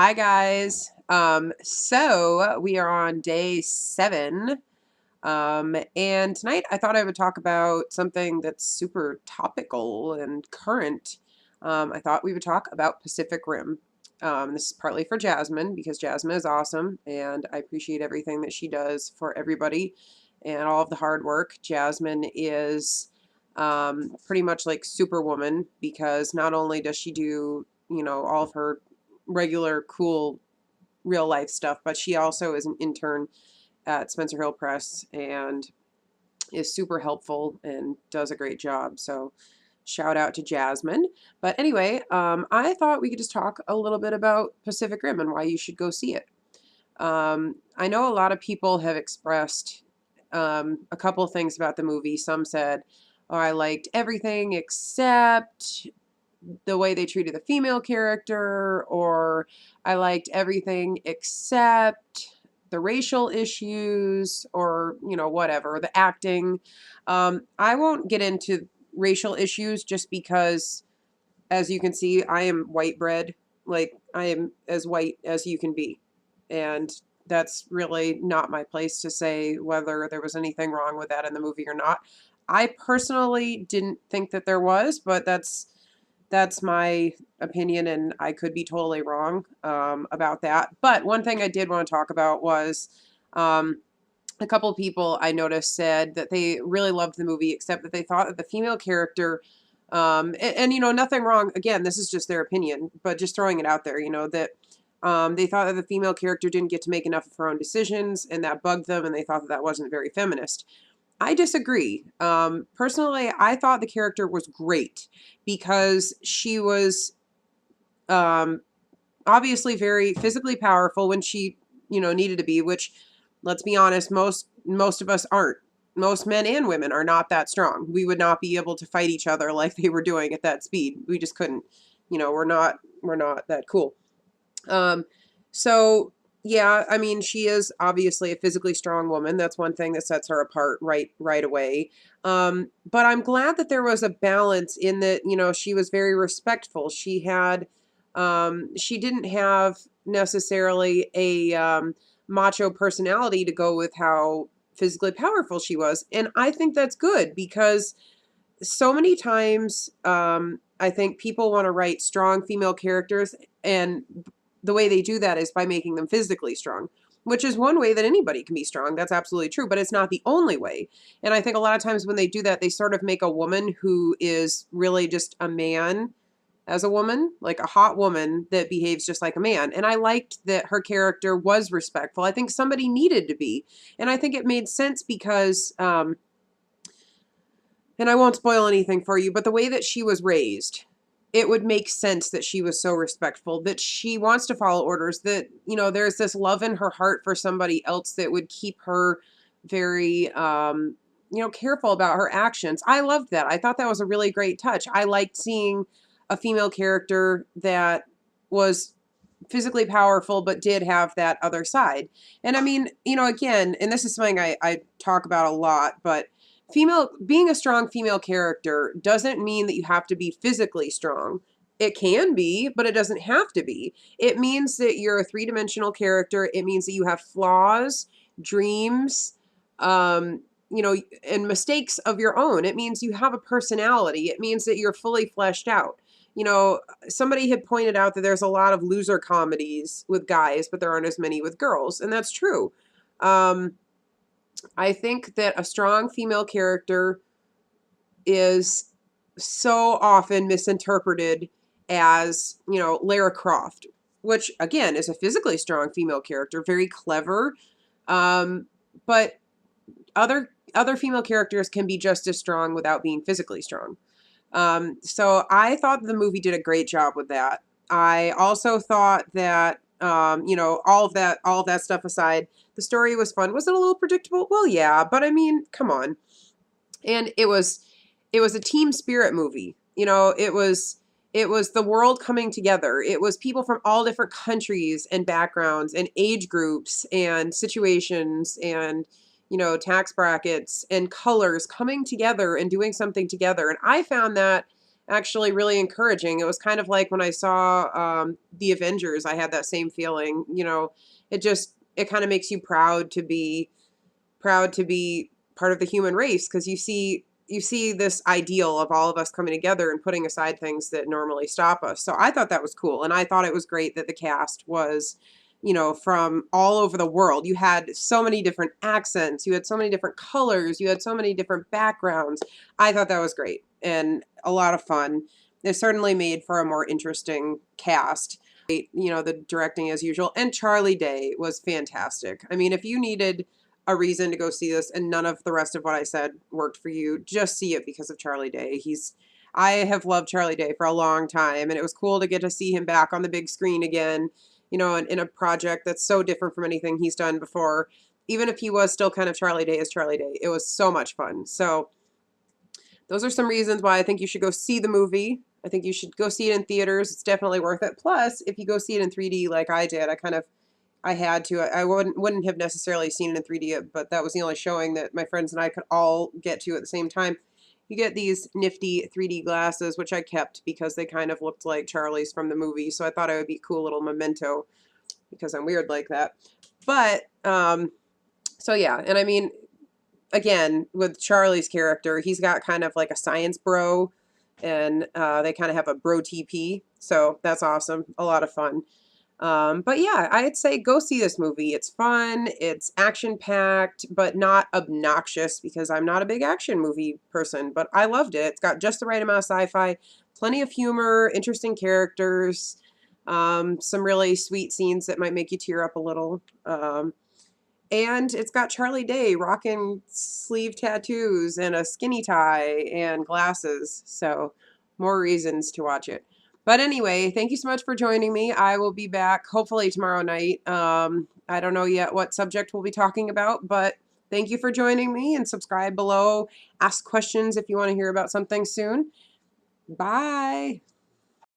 Hi guys. So we are on day 7. And tonight I thought I would talk about something that's super topical and current. I thought we would talk about Pacific Rim. This is partly for Jasmine because Jasmine is awesome and I appreciate everything that she does for everybody and all of the hard work. Jasmine is pretty much like Superwoman because not only does she do, all of her regular cool real life stuff, but she also is an intern at Spencer Hill Press and is super helpful and does a great job. So shout out to Jasmine. But anyway, I thought we could just talk a little bit about Pacific Rim and why you should go see it. I know a lot of people have expressed a couple of things about the movie. Some said, oh, I liked everything except the way they treated the female character, or I liked everything except the racial issues, or, whatever, the acting. I won't get into racial issues just because, as you can see, I am white bread. Like, I am as white as you can be. And that's really not my place to say whether there was anything wrong with that in the movie or not. I personally didn't think that there was, but that's my opinion, and I could be totally wrong about that. But one thing I did want to talk about was a couple of people I noticed said that they really loved the movie, except that they thought that the female character, nothing wrong. Again, this is just their opinion, but just throwing it out there, that they thought that the female character didn't get to make enough of her own decisions, and that bugged them, and they thought that that wasn't very feminist. I disagree. Personally, I thought the character was great because she was um, obviously very physically powerful when she, needed to be. Which, let's be honest, most of us aren't. Most men and women are not that strong. We would not be able to fight each other like they were doing at that speed. We just couldn't. We're not that cool. Um, so yeah, I mean, she is obviously a physically strong woman. That's one thing that sets her apart right away. But I'm glad that there was a balance in that, she was very respectful. She didn't have necessarily a macho personality to go with how physically powerful she was. And I think that's good because so many times I think people want to write strong female characters, and the way they do that is by making them physically strong, which is one way that anybody can be strong. That's absolutely true, but it's not the only way. And I think a lot of times when they do that, they sort of make a woman who is really just a man as a woman, like a hot woman that behaves just like a man. And I liked that her character was respectful. I think somebody needed to be. And I think it made sense because, and I won't spoil anything for you, but the way that she was raised, it would make sense that she was so respectful, that she wants to follow orders, that, there's this love in her heart for somebody else that would keep her very, careful about her actions. I loved that. I thought that was a really great touch. I liked seeing a female character that was physically powerful, but did have that other side. And I mean, again, and this is something I talk about a lot, but being a strong female character doesn't mean that you have to be physically strong. It can be, but it doesn't have to be. It means that you're a three-dimensional character. It means that you have flaws, dreams, um, and mistakes of your own. It means you have a personality. It means that you're fully fleshed out. Somebody had pointed out that there's a lot of loser comedies with guys, but there aren't as many with girls, and that's true. I think that a strong female character is so often misinterpreted as, Lara Croft, which again is a physically strong female character, very clever. But other female characters can be just as strong without being physically strong. So I thought the movie did a great job with that. I also thought that, all of that stuff aside, the story was fun. Was it a little predictable? Well, yeah, but I mean, come on. And it was a team spirit movie. It was the world coming together. It was people from all different countries and backgrounds and age groups and situations and, tax brackets and colors coming together and doing something together. And I found that actually really encouraging. It was kind of like when I saw the Avengers, I had that same feeling. It kind of makes you proud to be part of the human race because you see this ideal of all of us coming together and putting aside things that normally stop us. So I thought that was cool, and I thought it was great that the cast was, from all over the world. You had so many different accents, you had so many different colors, you had so many different backgrounds. I thought that was great and a lot of fun. It certainly made for a more interesting cast. The directing as usual, and Charlie Day was fantastic. I mean, if you needed a reason to go see this and none of the rest of what I said worked for you, just see it because of Charlie Day. I have loved Charlie Day for a long time, and it was cool to get to see him back on the big screen again, in a project that's so different from anything he's done before. Even if he was still kind of Charlie Day as Charlie Day, it was so much fun. So those are some reasons why I think you should go see the movie. I think you should go see it in theaters. It's definitely worth it. Plus, if you go see it in 3D like I did, I had to. I wouldn't have necessarily seen it in 3D, but that was the only showing that my friends and I could all get to at the same time. You get these nifty 3D glasses, which I kept because they kind of looked like Charlie's from the movie. So I thought it would be a cool little memento because I'm weird like that. But, so yeah. And I mean, again, with Charlie's character, he's got kind of like a science bro, and they kind of have a bro TP. So that's awesome. A lot of fun. But yeah, I'd say go see this movie. It's fun, it's action packed, but not obnoxious because I'm not a big action movie person, but I loved it. It's got just the right amount of sci-fi, plenty of humor, interesting characters, some really sweet scenes that might make you tear up a little. And it's got Charlie Day rocking sleeve tattoos and a skinny tie and glasses. So, more reasons to watch it. But anyway, thank you so much for joining me. I will be back hopefully tomorrow night. I don't know yet what subject we'll be talking about, but thank you for joining me, and subscribe below. Ask questions if you want to hear about something soon. Bye.